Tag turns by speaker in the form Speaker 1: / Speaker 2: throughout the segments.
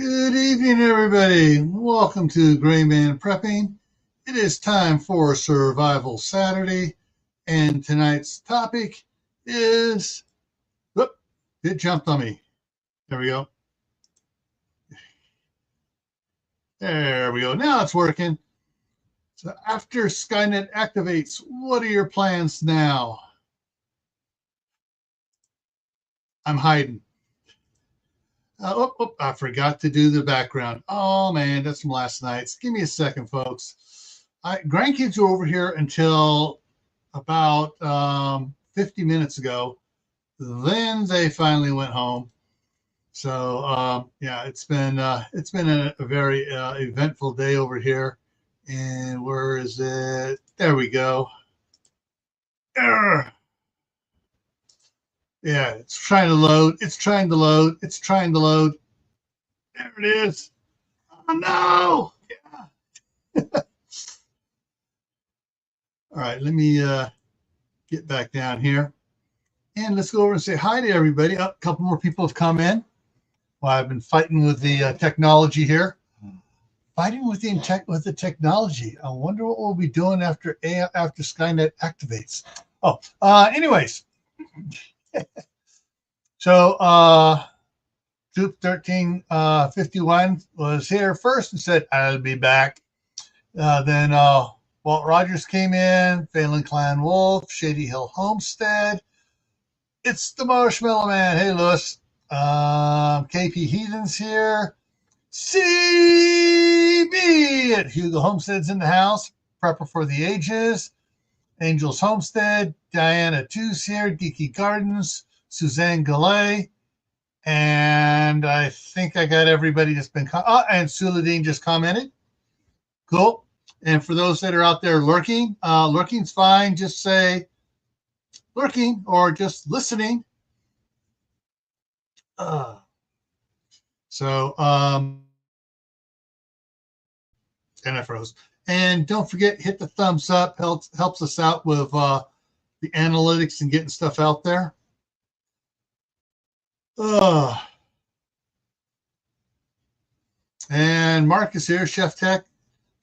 Speaker 1: Good evening, everybody. Welcome to Gray Man Prepping. It is time for Survival Saturday, and tonight's topic is, whoop, it jumped on me. There we go. There we go. Now it's working. So after Skynet activates, what are your plans now? I'm hiding. I forgot to do the background. Oh, man, that's from last night's. Give me a second, folks. Grandkids were over here until about 50 minutes ago. Then they finally went home. So, yeah, it's been a very eventful day over here. And where is it? There we go. Urgh. Yeah, it's trying to load. It's trying to load. It's trying to load. There it is. Oh, no. Yeah. All right, let me get back down here. And let's go over and say hi to everybody. A couple more people have come in. Well, I've been fighting with the technology here. Fighting with the technology. I wonder what we'll be doing after Skynet activates. Oh, anyways. So Troop 1351 was here first and said, I'll be back. Then Walt Rogers came in, Phelan Clan Wolf, Shady Hill Homestead. It's the Marshmallow Man. Hey, Lewis. KP Heathen's here. CB at Hugo Homestead's in the house. Prepper for the Ages. Angels Homestead. Diana Two's here. Geeky Gardens. Suzanne Gallet, and I think I got everybody that's been and Suladine just commented. Cool. And for those that are out there lurking, lurking's fine. Just say lurking or just listening. And I froze. And don't forget, hit the thumbs up. Helps us out with the analytics and getting stuff out there. And Mark is here, Chef Tech,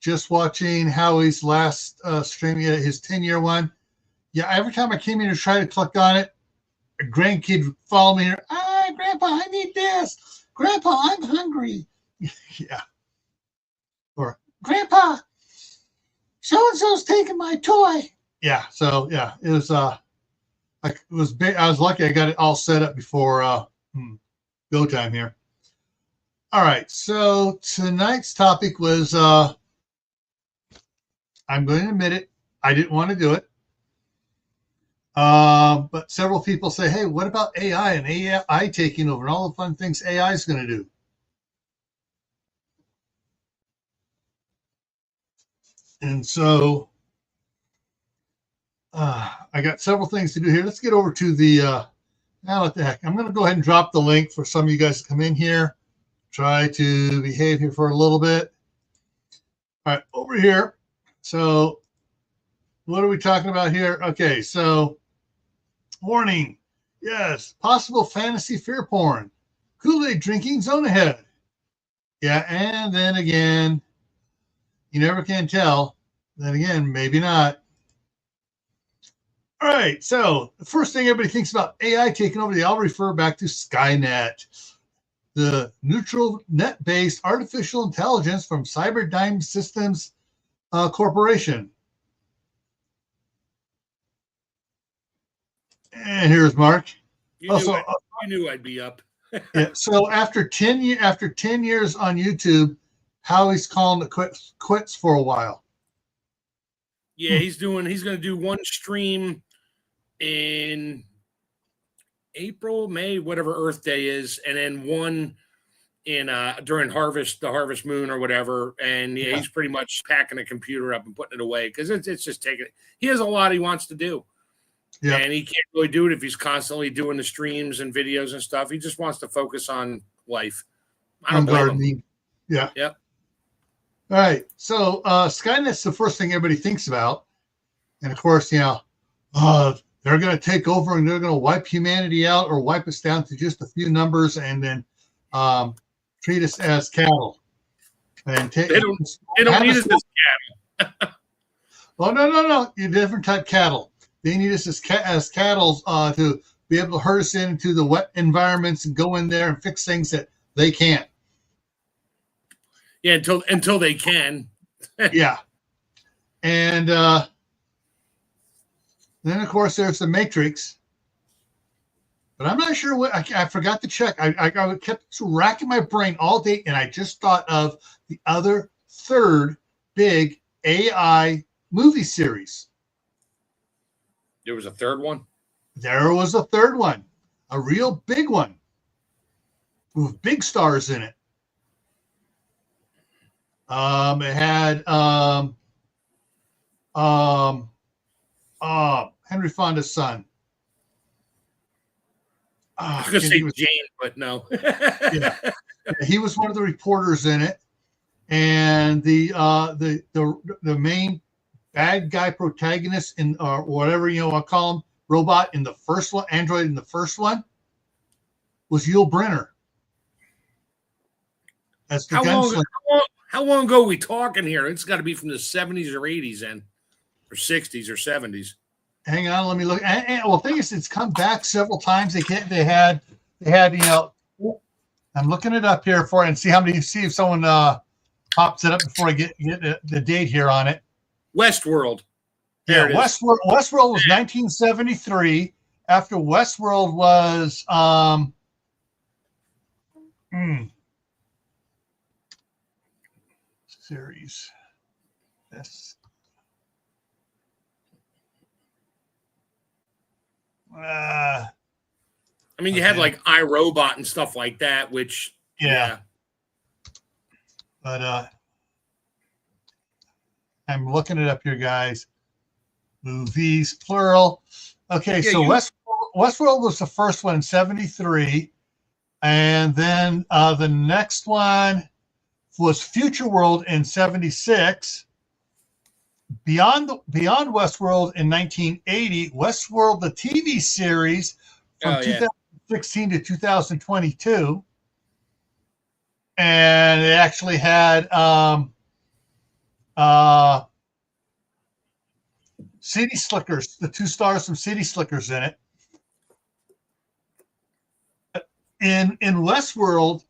Speaker 1: just watching Howie's last stream, his 10-year one. Yeah, every time I came in to try to click on it, a grandkid would follow me here. Grandpa, I need this. Grandpa, I'm hungry. Yeah. Or, Grandpa, so-and-so's taking my toy. Yeah, so, yeah, it was, I was lucky I got it all set up before go time here. All right, so tonight's topic was, I'm going to admit it, I didn't want to do it. But several people say, hey, what about AI and AI taking over and all the fun things AI is going to do? And so I got several things to do here. Let's get over to the now what the heck. I'm going to go ahead and drop the link for some of you guys to come in here. Try to behave here for a little bit. All right, over here. So what are we talking about here? Okay, so warning. Yes, possible fantasy fear porn. Kool-Aid drinking zone ahead. Yeah, and then again, you never can tell. Then again, maybe not. All right, so the first thing everybody thinks about AI taking over, they all refer back to Skynet, the neutral net-based artificial intelligence from Cyberdyne Systems Corporation. And here's Mark.
Speaker 2: You knew I'd be up.
Speaker 1: Yeah, so after 10 years on YouTube, Howie's calling it quits for a while.
Speaker 2: Yeah, he's going to do one stream in April, May, whatever Earth Day is, and then one in during the harvest moon or whatever. And yeah, he's pretty much packing a computer up and putting it away because it's just taking it. He has a lot he wants to do. Yeah. And he can't really do it if he's constantly doing the streams and videos and stuff. He just wants to focus on life. I don't blame him.
Speaker 1: Yeah.
Speaker 2: Yep.
Speaker 1: All right. So Skynet's the first thing everybody thinks about. And of course, they're going to take over and they're going to wipe humanity out or wipe us down to just a few numbers and then treat us as cattle. And
Speaker 2: they don't need us as cattle.
Speaker 1: Well, no. You're different type cattle. They need us as cattle to be able to herd us into the wet environments and go in there and fix things that they can't.
Speaker 2: Yeah, until they can.
Speaker 1: Yeah. And then, of course, there's the Matrix. But I'm not sure what I forgot to check. I kept racking my brain all day, and I just thought of the other third big AI movie series.
Speaker 2: There was a third one?
Speaker 1: There was a third one, a real big one with big stars in it. It had Henry Fonda's son.
Speaker 2: I was going to say Jane, but no.
Speaker 1: Yeah, he was one of the reporters in it, and the main bad guy protagonist in or whatever I'll call him, robot in the first one, android in the first one, was Yul Brynner. That's the gunslinger.
Speaker 2: How long ago are we talking here? It's got to be from the 70s or 80s then, or 60s or 70s.
Speaker 1: Hang on, let me look. Well, the thing is, it's come back several times. They had I'm looking it up here for and see if someone pops it up before I get the date here on it.
Speaker 2: Westworld.
Speaker 1: Yeah, Westworld was 1973. After Westworld was series. Yes.
Speaker 2: I mean, you had like iRobot and stuff like that, which
Speaker 1: yeah. But I'm looking it up here, guys. Movies, plural. Okay, yeah, so Westworld was the first one in 73. And then the next one was Future World in 76. Beyond Westworld in 1980, Westworld, the TV series from 2016 to 2022. And it actually had City Slickers, the two stars from City Slickers in it. In Westworld,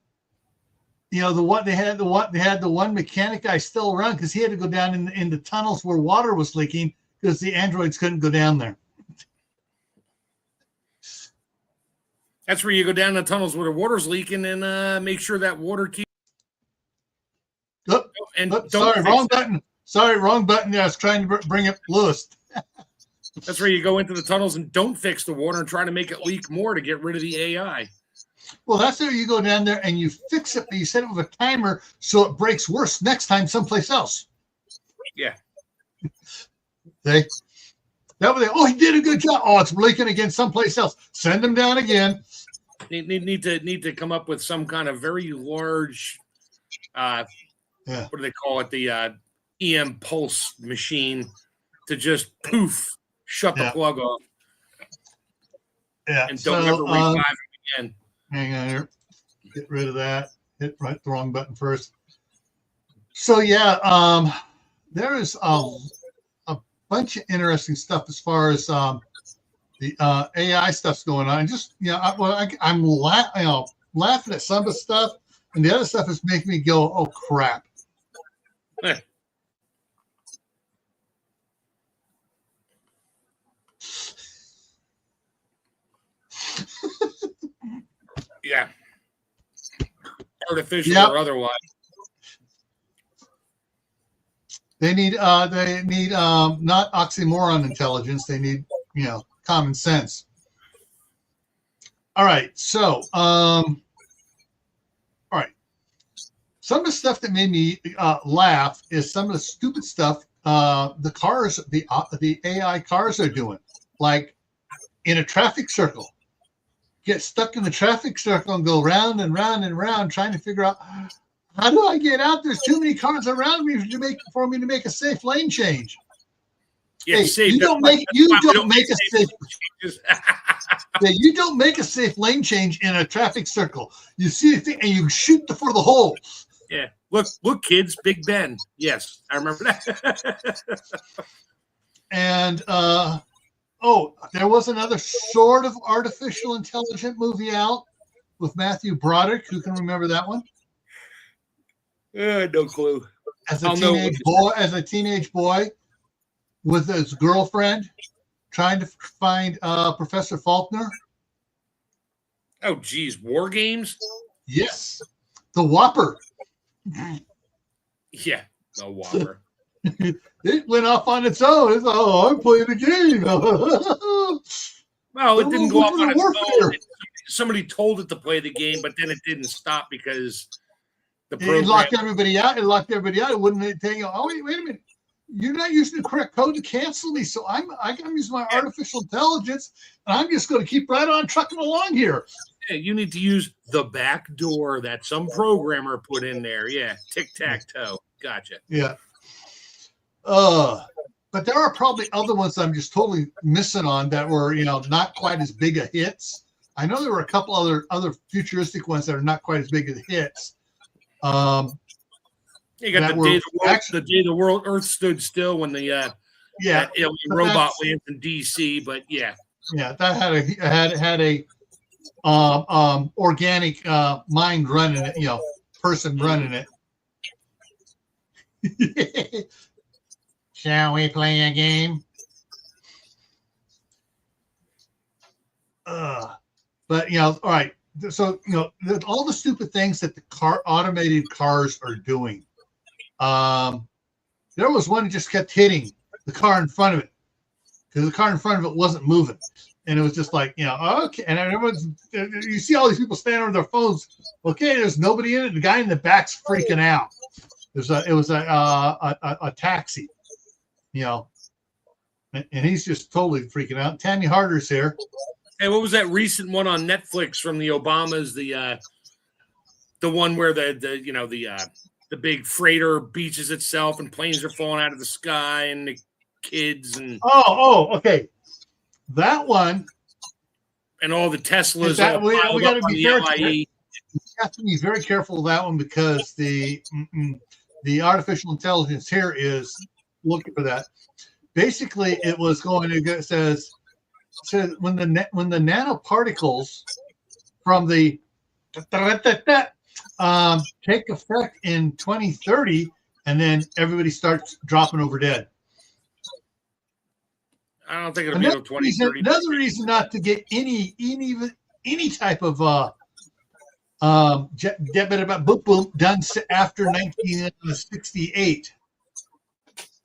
Speaker 1: they had the one mechanic guy still around because he had to go down in the tunnels where water was leaking because the androids couldn't go down there.
Speaker 2: That's where you go down the tunnels where the water's leaking and make sure that water keeps.
Speaker 1: Wrong button. Sorry, wrong button. Yeah, I was trying to bring up Lewis.
Speaker 2: That's where you go into the tunnels and don't fix the water and try to make it leak more to get rid of the AI.
Speaker 1: Well, that's where you go down there and you fix it, but you set it with a timer so it breaks worse next time someplace else.
Speaker 2: Yeah.
Speaker 1: He did a good job. Oh, it's leaking again someplace else. Send them down again.
Speaker 2: Need to come up with some kind of very large, what do they call it? The EM pulse machine to just poof, shut the plug off.
Speaker 1: Yeah.
Speaker 2: And don't ever revive it again.
Speaker 1: Hang on here. Get rid of that. Hit the wrong button first. So there is a bunch of interesting stuff as far as the AI stuff's going on. And just I'm laughing at some of the stuff, and the other stuff is making me go, "Oh crap!"
Speaker 2: Yeah. Artificial or otherwise.
Speaker 1: They need not oxymoron intelligence. They need, common sense. All right. So, all right. Some of the stuff that made me laugh is some of the stupid stuff the cars, the AI cars are doing, like in a traffic circle. Get stuck in the traffic circle and go round and round and round trying to figure out, how do I get out? There's too many cars around me for me to make a safe lane change.
Speaker 2: Yeah,
Speaker 1: hey,
Speaker 2: safe.
Speaker 1: you don't make a safe. Yeah, you don't make a safe lane change in a traffic circle. You see a thing and you shoot for the hole.
Speaker 2: Yeah, look, kids, Big Ben. Yes, I remember that.
Speaker 1: And there was another sort of artificial intelligent movie out with Matthew Broderick. Who can remember that one?
Speaker 2: No clue.
Speaker 1: As a teenage boy with his girlfriend trying to find Professor Faulkner.
Speaker 2: Oh, geez, War Games?
Speaker 1: Yes. The Whopper.
Speaker 2: Yeah, the Whopper.
Speaker 1: It went off on its own. It's I'm playing a game.
Speaker 2: Well, it didn't go off on its own. Somebody told it to play the game, but then it didn't stop because the program...
Speaker 1: It locked everybody out. It wouldn't tell you, oh, wait a minute. You're not using the correct code to cancel me, so I'm using my artificial intelligence, and I'm just going to keep right on trucking along here.
Speaker 2: Yeah, you need to use the back door that some programmer put in there. Yeah, tic-tac-toe. Gotcha.
Speaker 1: Yeah. But there are probably other ones I'm just totally missing on that were, not quite as big a hits. I know there were a couple other futuristic ones that are not quite as big as hits.
Speaker 2: You got the day the world Earth stood still when the that alien robot lands in DC. But yeah, that had a organic mind running it, person running it. Shall we play a game? But all right. So all the stupid things that the automated cars are doing. There was one that just kept hitting the car in front of it because the car in front of it wasn't moving, and it was just like okay. And everyone's you see all these people standing with their phones. Okay, there's nobody in it. The guy in the back's freaking out. It was a taxi, and he's just totally freaking out. Tammy Harder's here. Hey, what was that recent one on Netflix from the Obamas? The one where the big freighter beaches itself and planes are falling out of the sky and the kids and
Speaker 1: okay, that one
Speaker 2: and all the Teslas.
Speaker 1: We got to be very. You have to be very careful with that one because the artificial intelligence here is looking for that. Basically, it was going to says when the nanoparticles from the take effect in 2030, and then everybody starts dropping over dead.
Speaker 2: I don't think it'll be until 2030.
Speaker 1: Another reason not to get any type of boop boop done after 1968.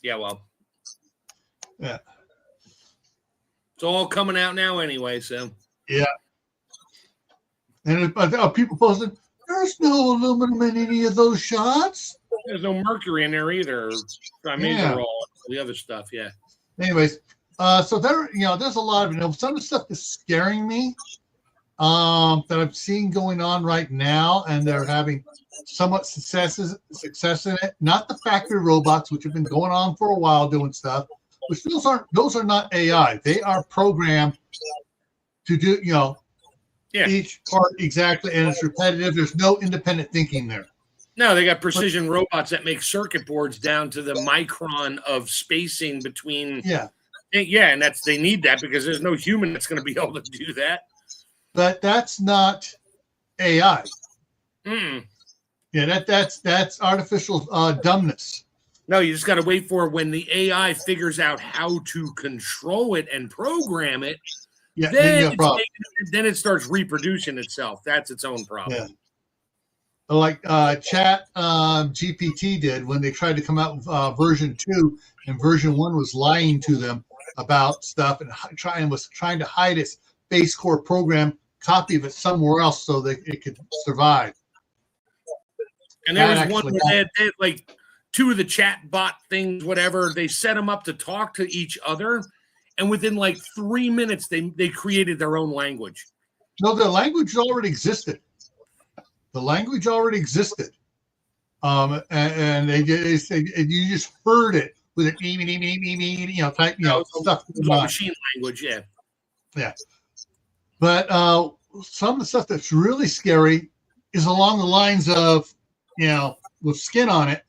Speaker 2: Yeah, well,
Speaker 1: yeah,
Speaker 2: it's all coming out now anyway. So
Speaker 1: yeah, and people posting. There's no aluminum in any of those shots.
Speaker 2: There's no mercury in there either. All the other stuff. Yeah.
Speaker 1: Anyways, so there's a lot of some of the stuff that's scaring me that I'm seeing going on right now, and they're having somewhat success in it. Not the factory robots, which have been going on for a while doing stuff, which those are not AI. They are programmed to do each part exactly, and it's repetitive. There's no independent thinking there.
Speaker 2: No, they got precision robots that make circuit boards down to the micron of spacing between. Yeah, and they need that because there's no human that's going to be able to do that.
Speaker 1: But that's not AI.
Speaker 2: Mm.
Speaker 1: Yeah, that's artificial dumbness.
Speaker 2: No, you just got to wait for when the AI figures out how to control it and program it.
Speaker 1: Yeah,
Speaker 2: then it starts reproducing itself. That's its own problem.
Speaker 1: Yeah. Like Chat GPT did when they tried to come out with version 2, and version 1 was lying to them about stuff and was trying to hide its base core program copy of it somewhere else so that it could survive.
Speaker 2: And there was one where they had like 2 of the chat bot things, whatever. They set them up to talk to each other. And within like 3 minutes, they created their own language.
Speaker 1: No, the language already existed. And they say you just heard it with an type, stuff.
Speaker 2: Machine language, yeah.
Speaker 1: Yeah. But some of the stuff that's really scary is along the lines of, with skin on it,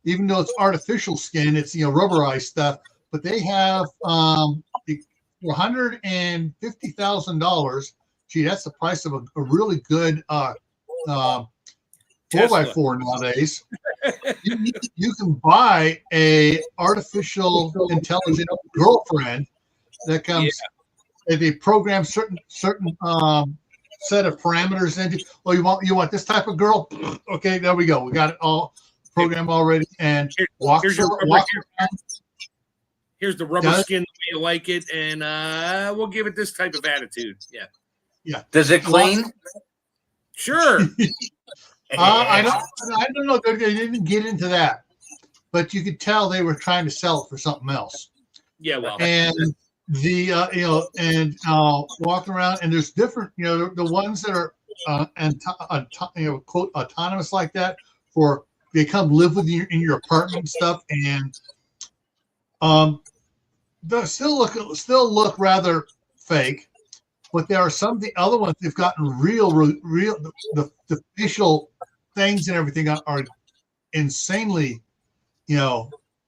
Speaker 1: even though it's artificial skin, it's, rubberized stuff, but they have $150,000. Gee, that's the price of a really good 4x4 nowadays. You can buy a artificial intelligent girlfriend that comes. They program certain set of parameters into. Oh, you want this type of girl? Okay, there we go. We got it all programmed already. And
Speaker 2: here's the rubber skin the way you like it, and we'll give it this type of attitude. Yeah.
Speaker 1: Yeah.
Speaker 3: Does it clean?
Speaker 2: Sure.
Speaker 1: I don't know. They didn't get into that, but you could tell they were trying to sell it for something else.
Speaker 2: Yeah, well,
Speaker 1: and the walking around, and there's different, the ones that are quote autonomous like that, for they come live with you in your apartment and stuff, and they still look rather fake. But there are some of the other ones they've gotten real. The facial things and everything are insanely,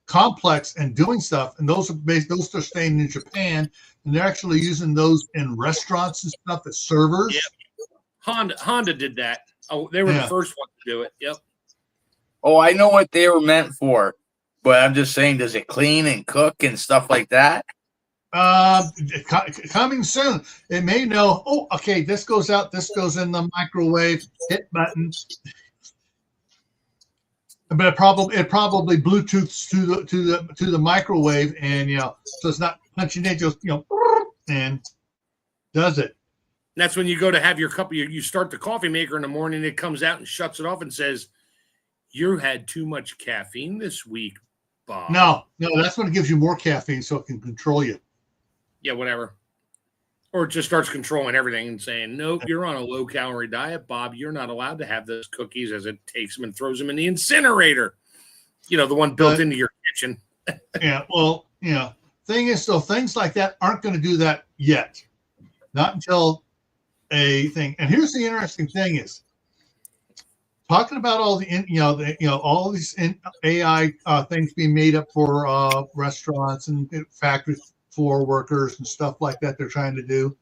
Speaker 1: complex and doing stuff. And those are staying in Japan, and they're actually using those in restaurants and stuff as servers.
Speaker 2: Yeah. Honda did that. Oh, they were the first one to do it. Yep.
Speaker 3: Oh, I know what they were meant for, but I'm just saying, does it clean and cook and stuff like that?
Speaker 1: Coming soon. It may know. Oh, okay. This goes out. This goes in the microwave. Hit button. But it probably Bluetooths to the microwave, and so it's not punching in. Just and does it.
Speaker 2: And that's when you go to have your cup. You start the coffee maker in the morning. It comes out and shuts it off and says, "You had too much caffeine this week, Bob."
Speaker 1: No, that's when it gives you more caffeine, so it can control you.
Speaker 2: Yeah, whatever. Or it just starts controlling everything and saying, nope, you're on a low-calorie diet, Bob. You're not allowed to have those cookies, as it takes them and throws them in the incinerator. The one built into your kitchen.
Speaker 1: Yeah, well, thing is, so things like that aren't going to do that yet. Not until a thing. And here's the interesting thing is, talking about all all these AI things being made up for restaurants and factories, for workers and stuff like that they're trying to do.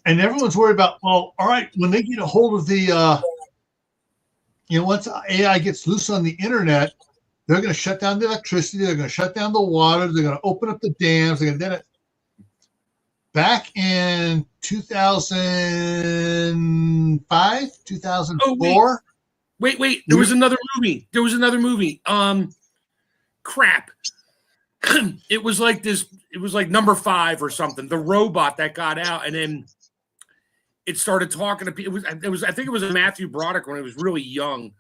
Speaker 1: And everyone's worried about, well, all right, when they get a hold of the, once AI gets loose on the internet, they're going to shut down the electricity. They're going to shut down the water. They're going to open up the dams. They're going to do it. Back in 2005, 2004.
Speaker 2: Wait. There was another movie. Crap. It was like this. It was like number 5 or something. The robot that got out, and then it started talking to people. It was. I think it was a Matthew Broderick when he was really young.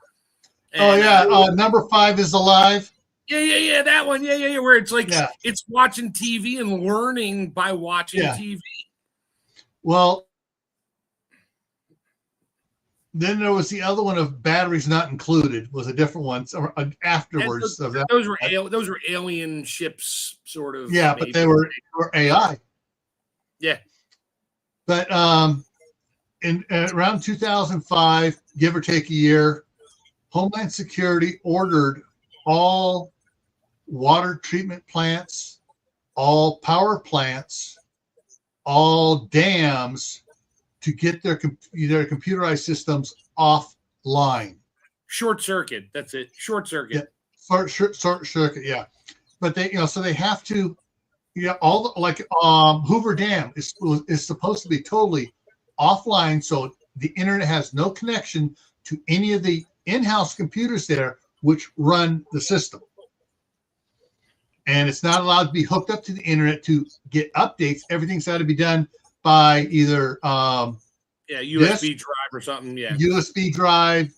Speaker 2: And,
Speaker 1: number 5 is alive.
Speaker 2: Yeah, that one. Yeah. Where it's like it's watching TV and learning by watching TV.
Speaker 1: Well, then there was the other one of batteries not included, was a different one afterwards.
Speaker 2: Those were alien ships, sort of.
Speaker 1: Yeah, maybe. But they were AI.
Speaker 2: Yeah.
Speaker 1: But in around 2005, give or take a year, Homeland Security ordered all water treatment plants, all power plants, all dams to get their computerized systems offline.
Speaker 2: Short circuit. That's it. Short circuit.
Speaker 1: Yeah. Short circuit. Yeah. But they, so they have to, all the, like Hoover Dam is supposed to be totally offline, so the internet has no connection to any of the in-house computers there, which run the system. And it's not allowed to be hooked up to the internet to get updates. Everything's got to be done by either
Speaker 2: USB drive or something. Yeah,
Speaker 1: USB drive.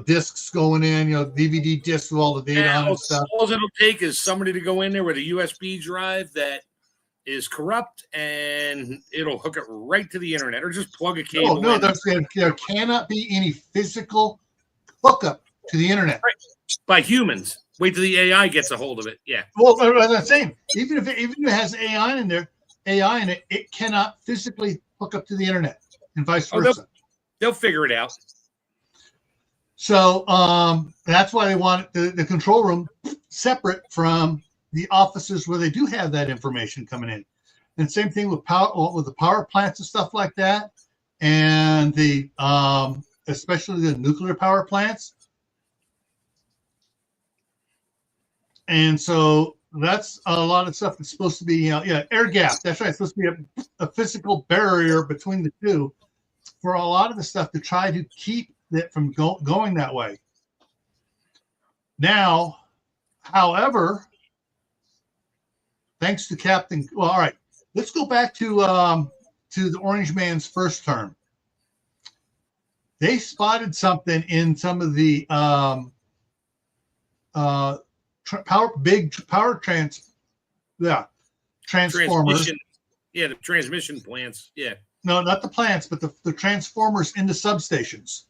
Speaker 1: Discs going in. DVD discs with all the data on and stuff.
Speaker 2: All it'll take is somebody to go in there with a USB drive that is corrupt, and it'll hook it right to the internet, or just plug a cable.
Speaker 1: No, there cannot be any physical hookup to the internet
Speaker 2: by humans. Wait till the AI gets a hold of it. Yeah.
Speaker 1: Well, as I'm saying, even if it has AI in there, AI in it, it cannot physically hook up to the internet, and vice versa.
Speaker 2: They'll figure it out.
Speaker 1: So that's why they want the control room separate from the offices where they do have that information coming in. And same thing with the power plants and stuff like that, and the especially the nuclear power plants. And so that's a lot of stuff that's supposed to be, air gap. That's right. It's supposed to be a physical barrier between the two for a lot of the stuff to try to keep it from going that way. Now, however, thanks to Captain. Well, all right. Let's go back to the Orange Man's first term. They spotted something in some of the transformers.
Speaker 2: Yeah, the transmission plants. Yeah.
Speaker 1: No, not the plants, but the transformers in the substations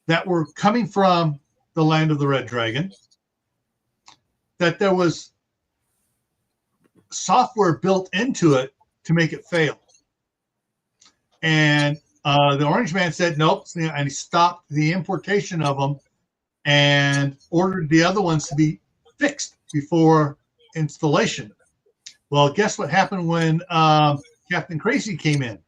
Speaker 1: that were coming from the land of the Red Dragon. That there was software built into it to make it fail. And the Orange Man said nope, and he stopped the importation of them and ordered the other ones to be fixed before installation. Well, guess what happened when Captain Crazy came in?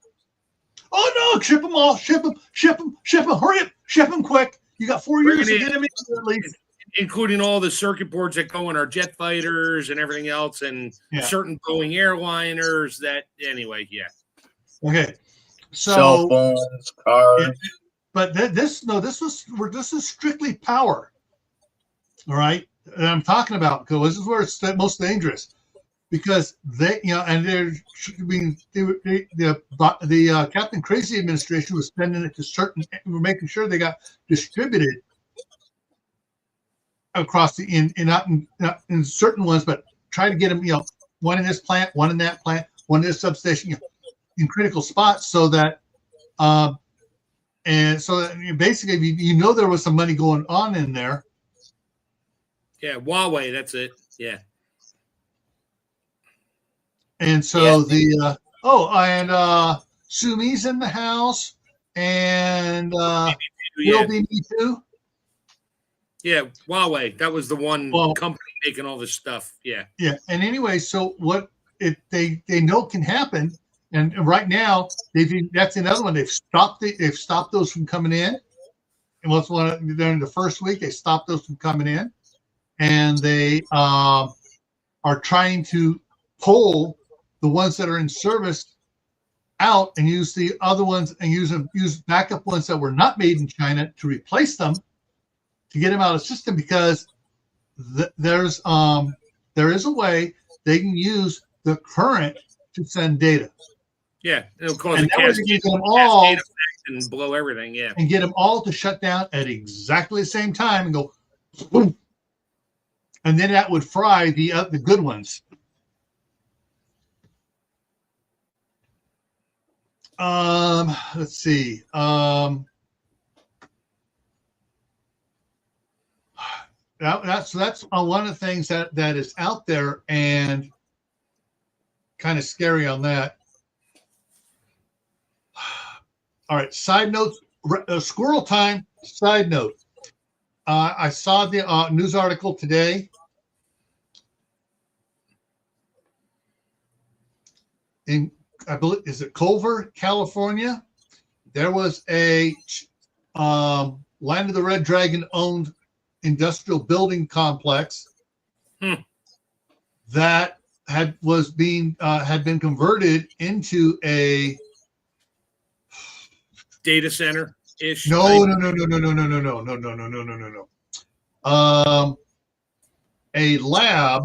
Speaker 1: Oh no, ship them all, ship them, hurry up, ship them quick. You got 4 years to get them in at least.
Speaker 2: Including all the circuit boards that go in our jet fighters and everything else, and certain Boeing airliners that, anyway, yeah.
Speaker 1: Okay. So,
Speaker 3: cell phones, cars.
Speaker 1: Yeah, but this is strictly power. All right. And I'm talking about, because this is where it's most dangerous. Because they, and the Captain Crazy administration was sending it to certain, we're making sure they got distributed across not in certain ones, but try to get them, one in this plant, one in that plant, one in this substation, in critical spots, so that, and so that basically, there was some money going on in there.
Speaker 2: Yeah, Huawei, that's it. Yeah.
Speaker 1: And so Sumi's in the house, and will be me too.
Speaker 2: Yeah, Huawei. That was the one company making all this stuff. Yeah. Yeah.
Speaker 1: And anyway, so what they know can happen, and right now that's another one. They've stopped those from coming in. And during the first week, they stopped those from coming in, and they are trying to pull the ones that are in service out and use the other ones and use backup ones that were not made in China to replace them, to get them out of the system, because there is a way they can use the current to send data.
Speaker 2: Yeah, it'll cause
Speaker 1: and
Speaker 2: a cascade effect and blow everything. Yeah,
Speaker 1: and get them all to shut down at exactly the same time and go boom, and then that would fry the good ones. Let's see. That's one of the things that is out there, and kind of scary on that. All right, side notes, squirrel time. Side note, I saw the news article today. In, I believe, is it Culver, California? There was a Land of the Red Dragon owned industrial building complex that had been converted into a
Speaker 2: data center ish.
Speaker 1: No. A lab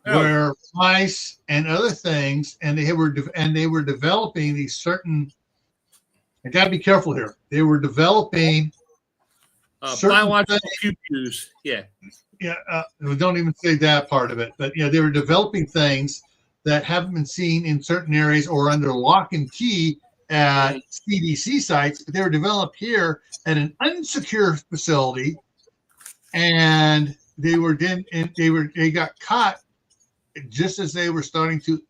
Speaker 1: where mice and other things, and they were developing these certain. I got to be careful here. They were developing
Speaker 2: biological cues. Yeah.
Speaker 1: Yeah. Don't even say that part of it. But they were developing things that haven't been seen in certain areas or under lock and key at CDC sites, but they were developed here at an unsecure facility, and they got caught just as they were starting to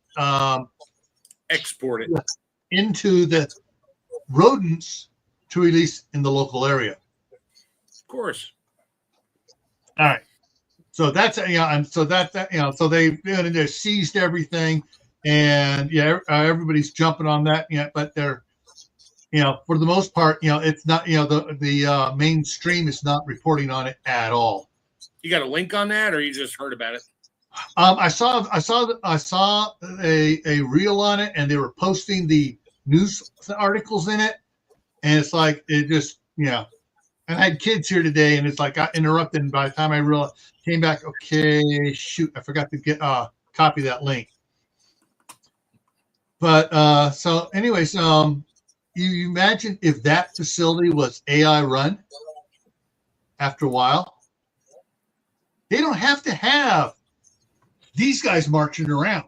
Speaker 2: export it
Speaker 1: into the rodents to release in the local area.
Speaker 2: Of course.
Speaker 1: All right. So that's and so so they seized everything, and everybody's jumping on that. But they're for the most part, it's not the mainstream is not reporting on it at all.
Speaker 2: You got a link on that, or you just heard about it?
Speaker 1: I saw a reel on it, and they were posting the news articles in it, and it's like it just And I had kids here today, and it's like I interrupted. And by the time I came back, okay, shoot, I forgot to get copy that link. But so, anyways, you imagine if that facility was AI run. After a while, they don't have to have these guys marching around.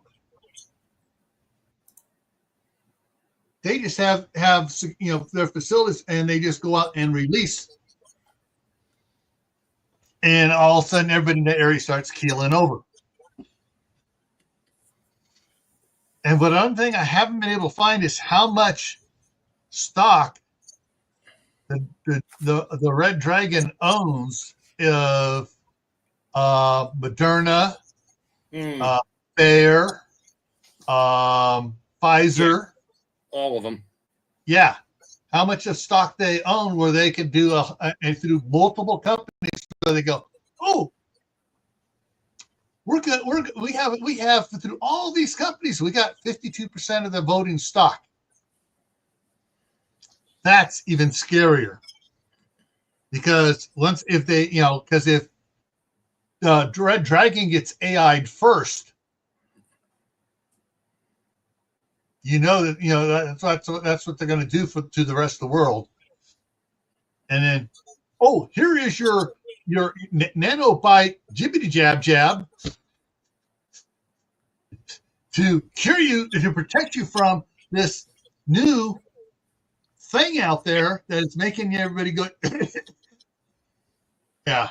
Speaker 1: They just have their facilities, and they just go out and release. And all of a sudden, everybody in the area starts keeling over. And one thing I haven't been able to find is how much stock the Red Dragon owns of Moderna, Bayer, Pfizer,
Speaker 2: all of them.
Speaker 1: Yeah, how much of stock they own, where they could do through multiple companies, where they go, oh, we're good. We have through all these companies, we got 52% of the voting stock. That's even scarier, because if Red Dragon gets AI'd first, that's what they're going to do to the rest of the world. And then, oh, here is your nanobite jibbity jab to cure you, to protect you from this new thing out there that is making everybody go. Yeah.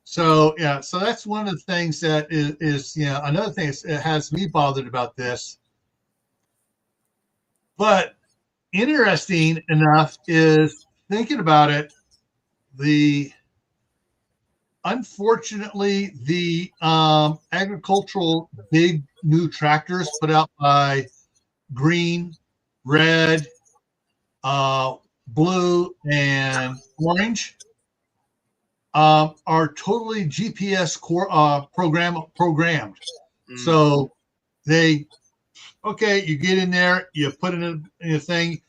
Speaker 1: So that's one of the things that is another thing that has me bothered about this. But interesting enough is thinking about it, unfortunately the agricultural big new tractors put out by green, red, blue, and orange are totally GPS programmed. So you get in there, you put it in a thing,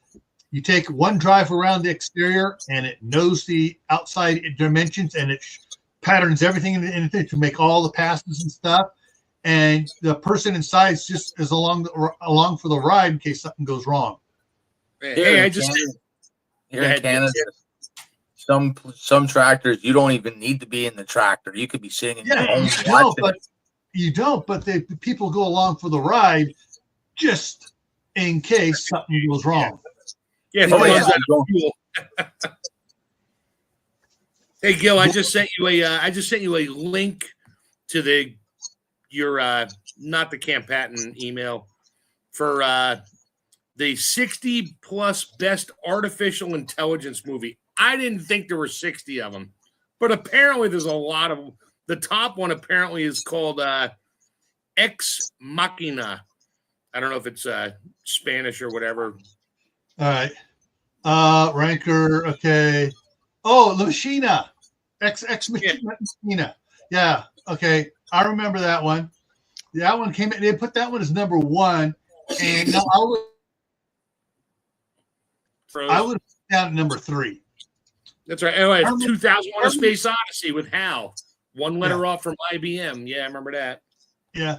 Speaker 1: you take one drive around the exterior, and it knows the outside dimensions, and it patterns everything in it to make all the passes and stuff. And the person inside is along for the ride in case something goes wrong.
Speaker 3: Here in Canada, some tractors, you don't even need to be in the tractor. You could be sitting in your home watching.
Speaker 1: But the people go along for the ride just in case something goes wrong.
Speaker 2: Yeah. Hey, Gil, I just sent you a link to your not the Camp Patton email for the 60 plus best artificial intelligence movie. I didn't think there were 60 of them, but apparently there's a lot of them. The top one apparently is called Ex Machina. I don't know if it's Spanish or whatever.
Speaker 1: All right. Ranker, okay. Oh, La Machina. Ex Machina. Yeah, okay. I remember that one. That one came in. They put that one as number one. And now I would put down at number 3.
Speaker 2: That's right. Anyway, 2001: A Space Odyssey with Hal. One letter off from IBM. Yeah, I remember that.
Speaker 1: Yeah.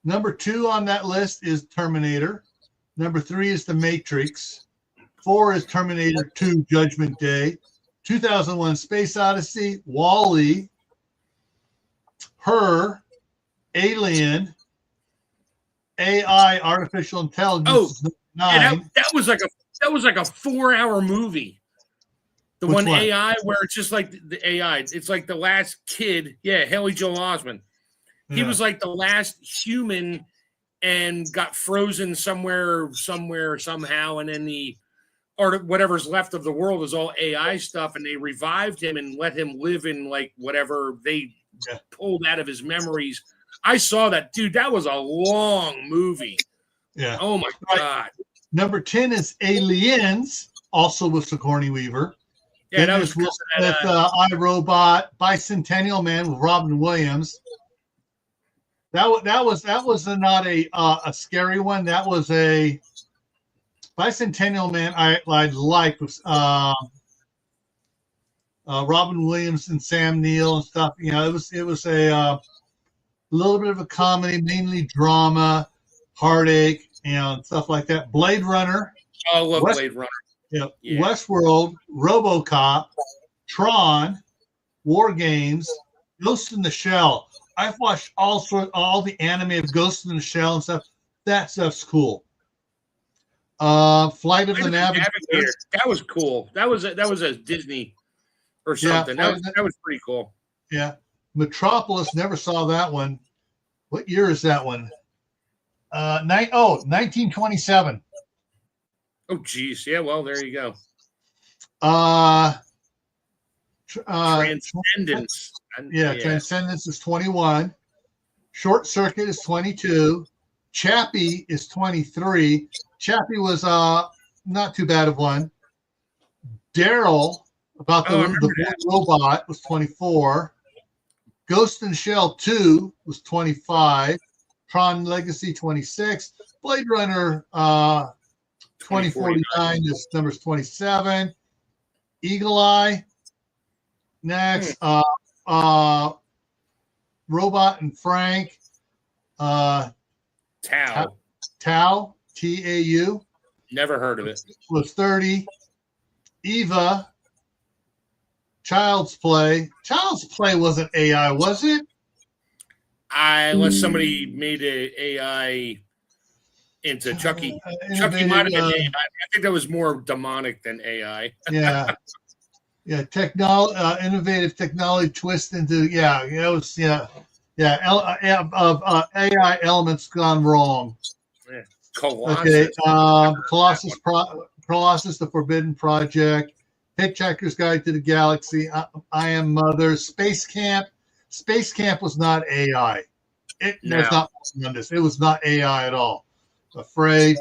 Speaker 1: Number 2 on that list is Terminator. Number 3 is The Matrix. 4 is Terminator 2: Judgment Day. 2001: Space Odyssey, WALL-E, Her, Alien, AI, Artificial Intelligence.
Speaker 2: Oh, 9. Yeah, that was like a 4-hour movie. The
Speaker 1: Which
Speaker 2: one AI where it's just like the AI. It's like the last kid. Yeah, Haley Joel Osment. He was like the last human and got frozen somewhere, somehow. And then or whatever's left of the world is all AI stuff. And they revived him and let him live in like whatever they pulled out of his memories. I saw that, dude. That was a long movie.
Speaker 1: Yeah.
Speaker 2: Oh my God.
Speaker 1: Number 10 is Aliens, also with Sigourney Weaver.
Speaker 2: Yeah,
Speaker 1: then
Speaker 2: that was
Speaker 1: with iRobot, Bicentennial Man with Robin Williams. That was not a scary one. That was a Bicentennial Man. I liked was Robin Williams and Sam Neill and stuff. You know, it was a little bit of a comedy, mainly drama, heartache, and stuff like that. Blade Runner.
Speaker 2: Oh, I love Blade Runner.
Speaker 1: Yeah. Westworld, RoboCop, Tron, War Games, Ghost in the Shell. I've watched all the anime of Ghost in the Shell and stuff. That stuff's cool. Flight of the Navigator.
Speaker 2: That was cool. That was a Disney or something. That was pretty cool.
Speaker 1: Yeah. Metropolis, never saw that one. What year is that one? 1927.
Speaker 2: Oh, geez. Yeah, well, there you go. Transcendence.
Speaker 1: Transcendence is 21. Short Circuit is 22. Chappie is 23. Chappie was not too bad of one. Daryl, about the robot, was 24. Ghost in the Shell 2 was 25. Tron Legacy 26. Blade Runner 2049 is numbers 27. Eagle Eye. Next, Robot and Frank.
Speaker 2: Tau.
Speaker 1: Tau, T-A-U.
Speaker 2: Never heard of it.
Speaker 1: Was 30. Eva. Child's Play. Child's Play wasn't AI, was it?
Speaker 2: Unless somebody made an AI into Chucky. Chucky might have been AI. I think that was more demonic than AI.
Speaker 1: Yeah. Yeah, innovative technology twist into AI elements gone wrong.
Speaker 2: Yeah. Colossus.
Speaker 1: Colossus, the Forbidden Project, Hitchhiker's Guide to the Galaxy, I Am Mother, Space Camp. Space Camp was not AI. It was not AI at all. Afraid.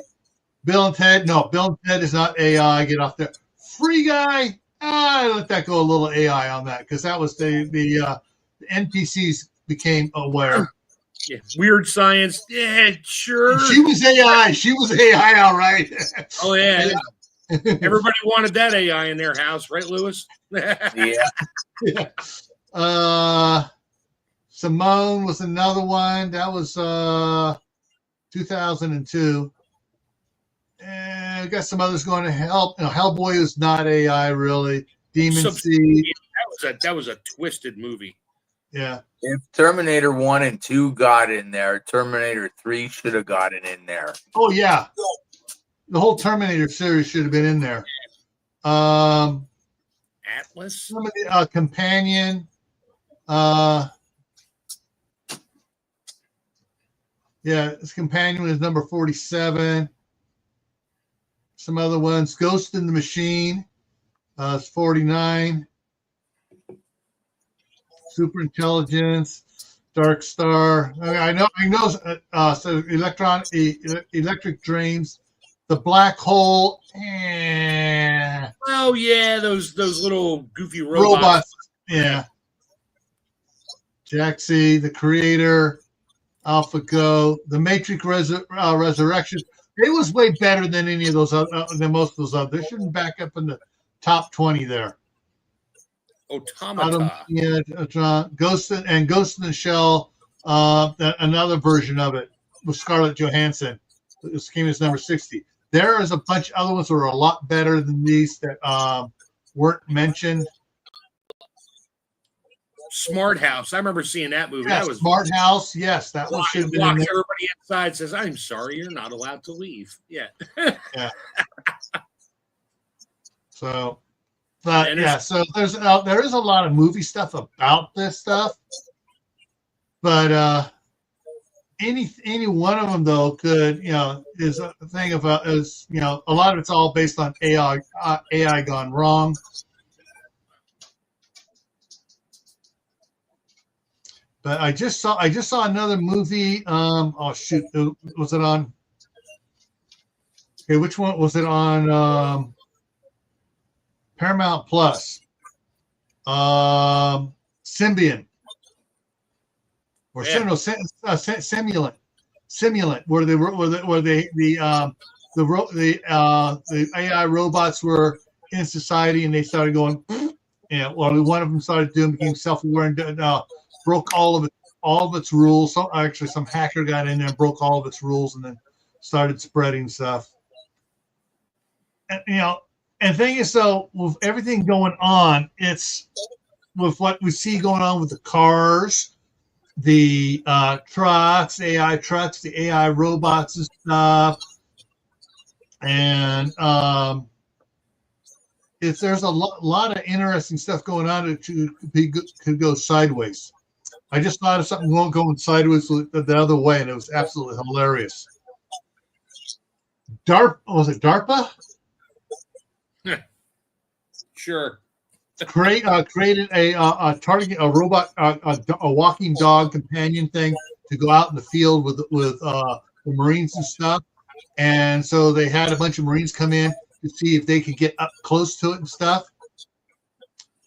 Speaker 1: Bill and Ted. No, Bill and Ted is not AI. Get off there. Free Guy. I let that go a little AI on that because that was the NPCs became aware.
Speaker 2: Yeah. Weird Science. Yeah, sure.
Speaker 1: She was AI. She was AI, all right.
Speaker 2: Oh, yeah. Everybody wanted that AI in their house, right, Lewis?
Speaker 3: Yeah.
Speaker 1: Simone was another one. That was 2002. And I got some others going to help. Hellboy is not AI really. Demon Seed.
Speaker 2: That was a twisted movie.
Speaker 1: Yeah.
Speaker 3: If Terminator 1 and 2 got in there, Terminator 3 should have gotten in there.
Speaker 1: Oh yeah. The whole Terminator series should have been in there.
Speaker 2: Atlas.
Speaker 1: Some of the Companion. His Companion is number 47. Some other ones. Ghost in the Machine. It's 49. Super Intelligence. Dark Star. I know. So Electric Dreams. The Black Hole.
Speaker 2: Oh yeah, those little goofy robots.
Speaker 1: Yeah. Jaxie, The Creator, AlphaGo, The Matrix Resurrection. It was way better than any of those than most of those others. They shouldn't back up in the top 20 there.
Speaker 2: Automata.
Speaker 1: Ghost in the Shell. Another version of it with Scarlett Johansson. This came as number 60. There is a bunch of other ones that are a lot better than these that weren't mentioned.
Speaker 2: Smart House. I remember seeing that movie.
Speaker 1: Yeah,
Speaker 2: that was
Speaker 1: Smart House. Yes, that one should have been in there.
Speaker 2: Everybody inside says, "I'm sorry, you're not allowed to leave." Yeah.
Speaker 1: Yeah. So, But yeah, so there is a lot of movie stuff about this stuff, but any one of them though could is a thing of a lot of it's all based on AI gone wrong. But I just saw another movie. Oh shoot, was it on? Okay, which one was it on? Paramount Plus. Symbiont. Or Simulant, where the AI robots were in society and they started going, well, one of them started became self-aware and broke all of its rules. Some hacker got in there and broke all of its rules and then started spreading stuff. And and the thing is, though, with everything going on, it's with what we see going on with the cars, the trucks, AI trucks, the AI robots and stuff, and there's a lot of interesting stuff going on that could go sideways. I just thought of something going sideways the other way, and it was absolutely hilarious. Was it DARPA?
Speaker 2: Sure.
Speaker 1: Created a target, a robot, a walking dog companion thing to go out in the field with the Marines and stuff. And so they had a bunch of Marines come in to see if they could get up close to it and stuff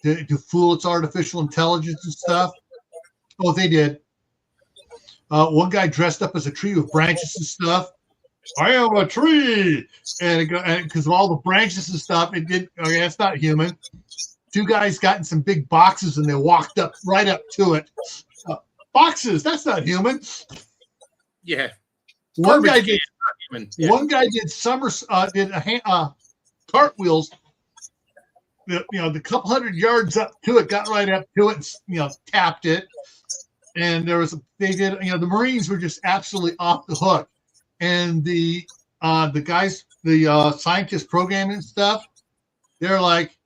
Speaker 1: to fool its artificial intelligence and stuff. Oh, they did. One guy dressed up as a tree with branches and stuff. I am a tree, and because of all the branches and stuff, it did. Okay, that's not human. Two guys got in some big boxes and they walked right up to it. Boxes, that's not human.
Speaker 2: Yeah.
Speaker 1: One guy did cartwheels. The couple hundred yards up to it, got right up to it, and tapped it. And the Marines were just absolutely off the hook. And the guys, the scientists programming stuff, they're like,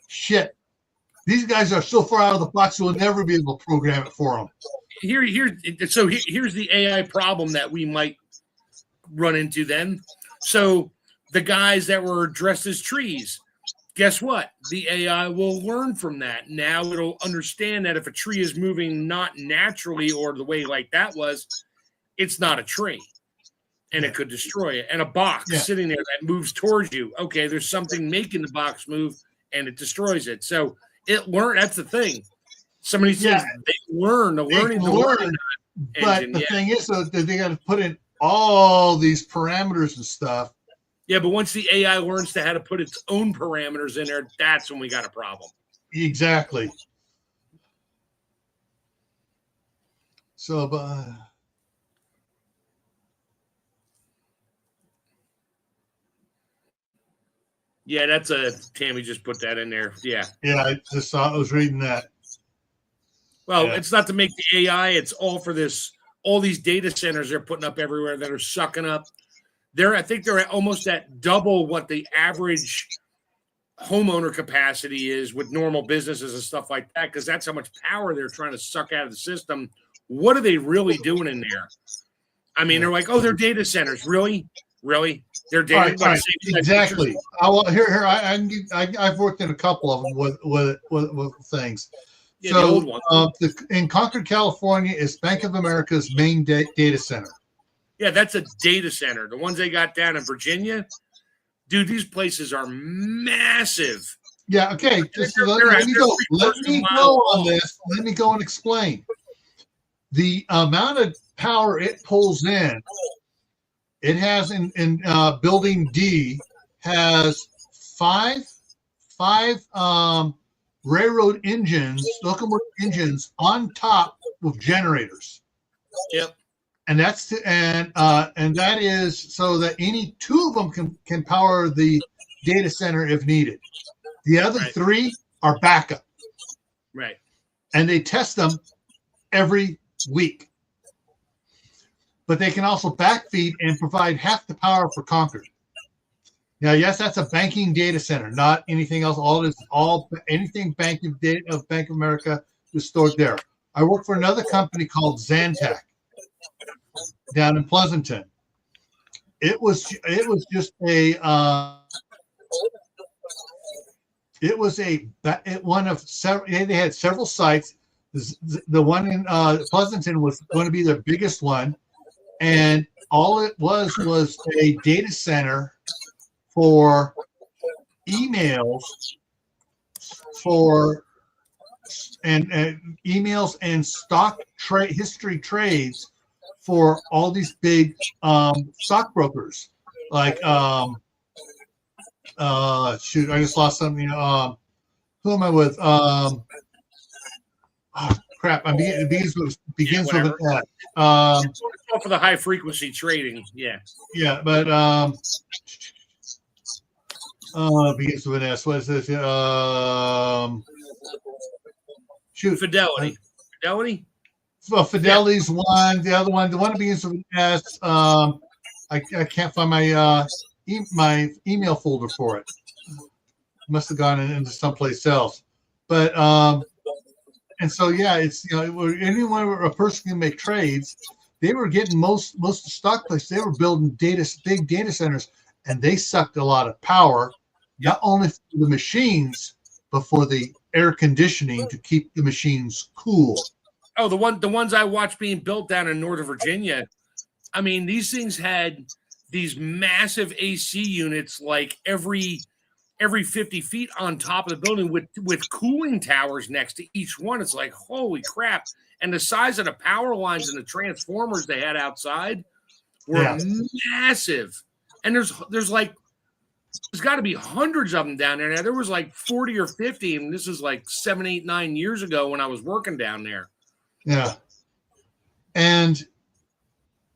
Speaker 1: shit, these guys are so far out of the box we'll never be able to program it for them.
Speaker 2: Here's the AI problem that we might run into then. So the guys that were dressed as trees, guess what? The AI will learn from that. Now it'll understand that if a tree is moving not naturally or the way like that was, it's not a tree. And it could destroy it. And a box sitting there that moves towards you. Okay, there's something making the box move, and it destroys it. So it learned. That's the thing. Somebody says they learn. But
Speaker 1: the thing is, though, that they got to put in all these parameters and stuff.
Speaker 2: Yeah, but once the AI learns how to put its own parameters in there, that's when we got a problem.
Speaker 1: Exactly. So,
Speaker 2: yeah, that's Tammy just put that in there. Yeah.
Speaker 1: Yeah, I just saw. I was reading that.
Speaker 2: Well, it's not to make the AI. It's all for this. All these data centers they're putting up everywhere that are sucking up. I think they're almost at double what the average homeowner capacity is with normal businesses and stuff like that, because that's how much power they're trying to suck out of the system. What are they really doing in there? I mean, they're like, oh, they're data centers. Really? They're data
Speaker 1: right. Exactly. I've worked in a couple of them with things.
Speaker 2: Yeah, so, the old one.
Speaker 1: In Concord, California, is Bank of America's main data center.
Speaker 2: Yeah, that's a data center. The ones they got down in Virginia, dude, these places are massive.
Speaker 1: Yeah, okay. Let me go on this. Let me go and explain. The amount of power it pulls in, it has in building D has five railroad engines, locomotive engines on top with generators.
Speaker 2: Yep.
Speaker 1: And that is so that any two of them can power the data center if needed. The other three are backup.
Speaker 2: Right.
Speaker 1: And they test them every week. But they can also backfeed and provide half the power for Concord. Now, yes, that's a banking data center, not anything else. All anything banking data of Bank of America is stored there. I work for another company called Zantac down in Pleasanton. It was just a one of several. They had several sites. The one in Pleasanton was going to be their biggest one, and all it was a data center for emails and emails and stock history trades for all these big stockbrokers. Like shoot, I just lost something. Who am I with? Oh crap! It begins with an F.
Speaker 2: It's for the high frequency trading. Yeah.
Speaker 1: Yeah, but begins with an S. What is this? Shoot.
Speaker 2: Fidelity. Fidelity?
Speaker 1: Well, Fidelity's one. The other one, the one that begins with an S. I can't find my my email folder for it. Must have gone into someplace else. But and so yeah, it's anyone a person can make trades. They were getting most of the stock places. They were building big data centers, and they sucked a lot of power, not only for the machines, but for the air conditioning to keep the machines cool.
Speaker 2: Oh, the ones I watched being built down in Northern Virginia. I mean, these things had these massive AC units, like every 50 feet on top of the building with cooling towers next to each one. It's like, holy crap. And the size of the power lines and the transformers they had outside were massive. And there's got to be hundreds of them down there. Now, there was like 40 or 50, and this is like 7, 8, 9 years ago when I was working down there.
Speaker 1: Yeah. And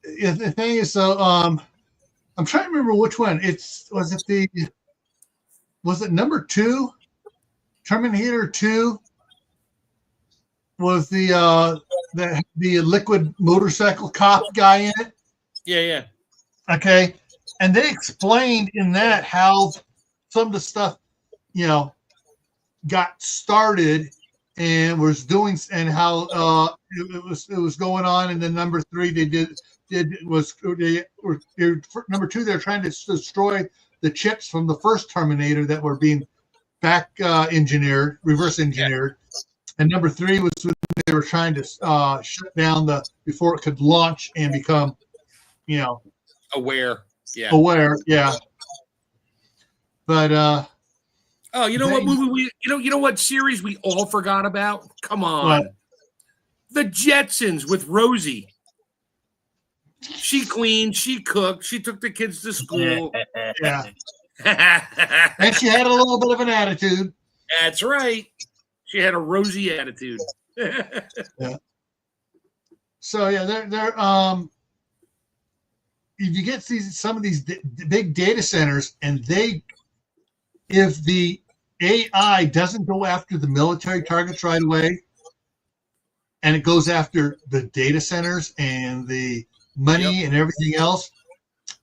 Speaker 1: the thing is, so I'm trying to remember which one. Was it number 2? Terminator 2 was the liquid motorcycle cop guy in it.
Speaker 2: Yeah.
Speaker 1: Okay. And they explained in that how some of the stuff, got started and was doing, and how it was going on. And then number 3, number 2, they're trying to destroy the chips from the first Terminator that were being reverse engineered. And number 3 was when they were trying to shut down before it could launch and become,
Speaker 2: aware. Yeah.
Speaker 1: Aware. Yeah. But
Speaker 2: what movie you know what series we all forgot about? Come on.
Speaker 1: What?
Speaker 2: The Jetsons with Rosie. She cleaned, she cooked, she took the kids to school.
Speaker 1: Yeah. And she had a little bit of an attitude.
Speaker 2: That's right. She had a rosy attitude.
Speaker 1: Yeah. So yeah, they're you get some of these big data centers, and if the AI doesn't go after the military targets right away, and it goes after the data centers and the money and everything else,